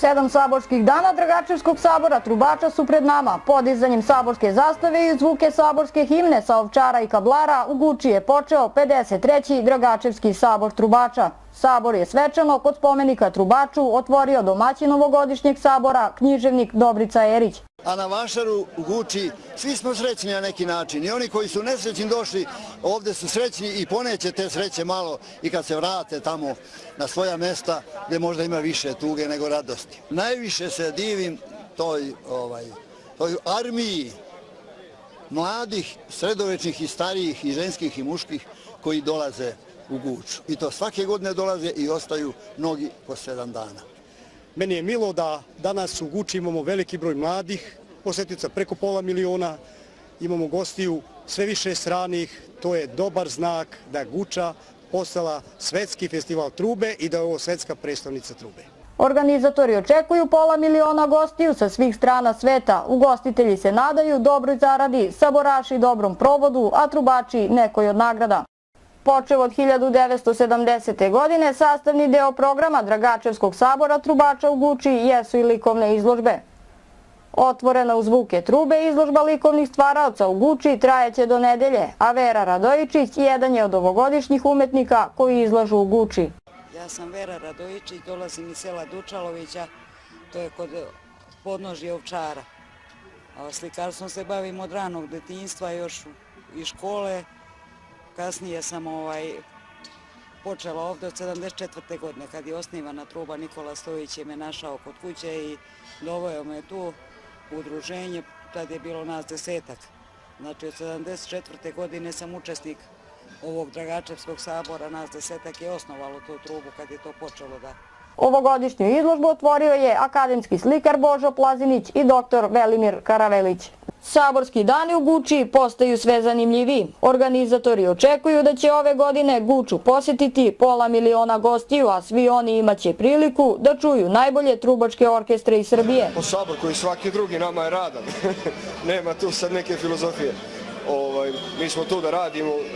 7 saborskih dana Dragačevskog sabora trubača su pred nama. Podizanjem saborske zastave i zvuke saborske himne sa Ovčara i Kablara u Guči je počeo 53. Dragačevski sabor trubača. Sabor je svečano kod spomenika trubaču otvorio domaćin ovogodišnjeg sabora književnik Dobrica Erić. A na Vašaru u Guči svi smo srećni na neki način i oni koji su nesrećni došli ovde su srećni i poneće te sreće malo i kad se vrate tamo na svoja mesta gde možda ima više tuge nego radosti. Najviše se divim toj armiji mladih, sredovečnih i starijih i ženskih i muških koji dolaze u Guču. I to svake godine dolaze i ostaju mnogi po 7 dana. Meni je milo da danas u Guči imamo veliki broj mladih posetioca, preko pola miliona, imamo gostiju sve više stranih, to je dobar znak da je Guča postala svetski festival trube i da je ovo svetska predstavnica trube. Organizatori očekuju pola miliona gostiju sa svih strana sveta. Ugostitelji se nadaju dobroj zaradi, saboraši dobrom provodu, a trubači nekoj od nagrada. Počev od 1970. godine, sastavni deo programa Dragačevskog sabora trubača u Guči jesu i likovne izložbe. Otvorena u zvuke trube izložba likovnih stvaraoca u Guči trajeće do nedelje, a Vera Radojičić jedan je od ovogodišnjih umetnika koji izlažu u Guči. Ja sam Vera Radojičić, dolazim iz sela Dučalovića, to je kod podnožja Ovčara. Slikarstvom se bavim od ranog detinjstva, još iz škole. Kasnije sam počela ovde od 74. godine, kad je osnivana truba. Nikola Stojić je me našao kod kuće i doveo me tu u udruženje, tad je bilo nas 10-ak. Znači od 74. godine sam učesnik ovog Dragačevskog sabora, nas 10-ak je osnovalo tu trubu kad je to počelo da... Ovogodišnju izložbu otvorio je akademski slikar Božo Plazinić i dr. Velimir Karavelić. Saborski dani u Guči postaju sve zanimljiviji. Organizatori očekuju da će ove godine Guču posetiti pola miliona gostiju, a svi oni imaće priliku da čuju najbolje trubačke orkestre iz Srbije. Sabor koji svaki drugi nama je radan. Nema tu sad neke filozofije. Mi smo tu da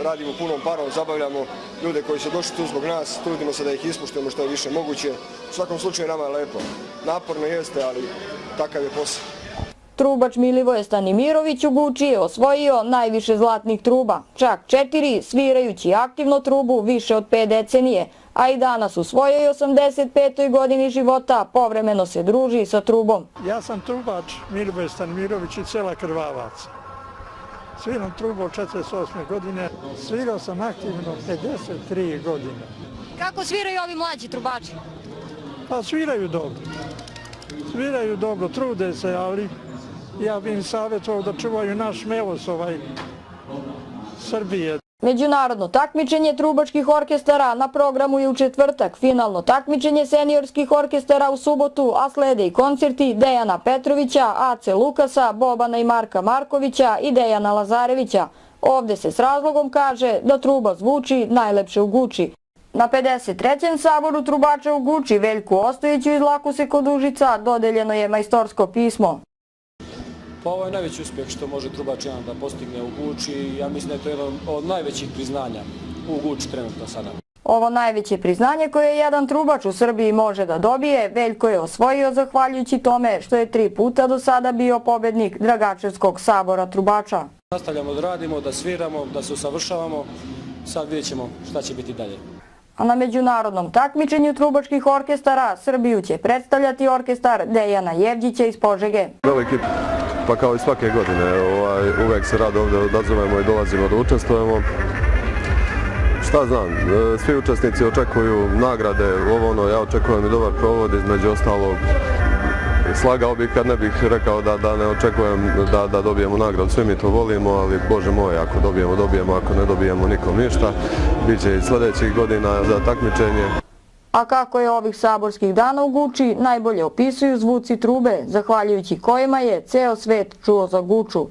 radimo punom parom, zabavljamo ljude koji su došli tu zbog nas, trudimo se da ih ispuštujemo što je više moguće. U svakom slučaju nama je lepo. Naporno jeste, ali takav je posao. Trubač Milivoje Stanimirović u Guči je osvojio najviše zlatnih truba, čak 4, svirajući aktivno trubu više od 5 decenije, a i danas u svojoj 85. godini života povremeno se druži sa trubom. Ja sam trubač Milivoje Stanimirović iz sela Krvavac. Sviram trubu od 48. godine, svirao sam aktivno 53 godine. Kako sviraju ovi mlađi trubači? Pa sviraju dobro, trude se, ali ja bih im savjetovao da čuvaju naš melos Srbije. Međunarodno takmičenje trubačkih orkestara na programu je u četvrtak, finalno takmičenje seniorskih orkestara u subotu, a slede i koncerti Dejana Petrovića, Ace Lukasa, Bobana i Marka Markovića i Dejana Lazarevića. Ovde se s razlogom kaže da truba zvuči najlepše u Guči. Na 53. saboru trubača u Guči Veljku Ostojiću iz Lakuse kod Užica dodeljeno je majstorsko pismo. Pa ovo je najveći uspjeh što može trubač jedan da postigne u Guči. Ja mislim da je to jedno od najvećih priznanja u Guči trenutno sada. Ovo najveće priznanje koje jedan trubač u Srbiji može da dobije, Veljko je osvojio zahvaljujući tome što je 3 puta do sada bio pobednik Dragačevskog sabora trubača. Nastavljamo da radimo, da sviramo, da se usavršavamo. Sad vidjet ćemo šta će biti dalje. A na međunarodnom takmičenju trubačkih orkestara Srbiju će predstavljati orkestar Dejana Jevđića iz Požege. Veliki, pa kao i svake godine, uvek se rado ovdje odazovemo i dolazimo da učestvujemo. Šta znam, svi učesnici očekuju nagrade, ja očekujem i dobar provod, između ostalog. Slagao bih kad ne bih rekao da ne očekujem da dobijemo nagradu, svi mi to volimo, ali Bože moj, ako dobijemo, ako ne dobijemo nikom ništa, bit će i sljedećih godina za takmičenje. A kako je ovih saborskih dana u Guči najbolje opisuju zvuci trube, zahvaljujući kojima je ceo svet čuo za Guču.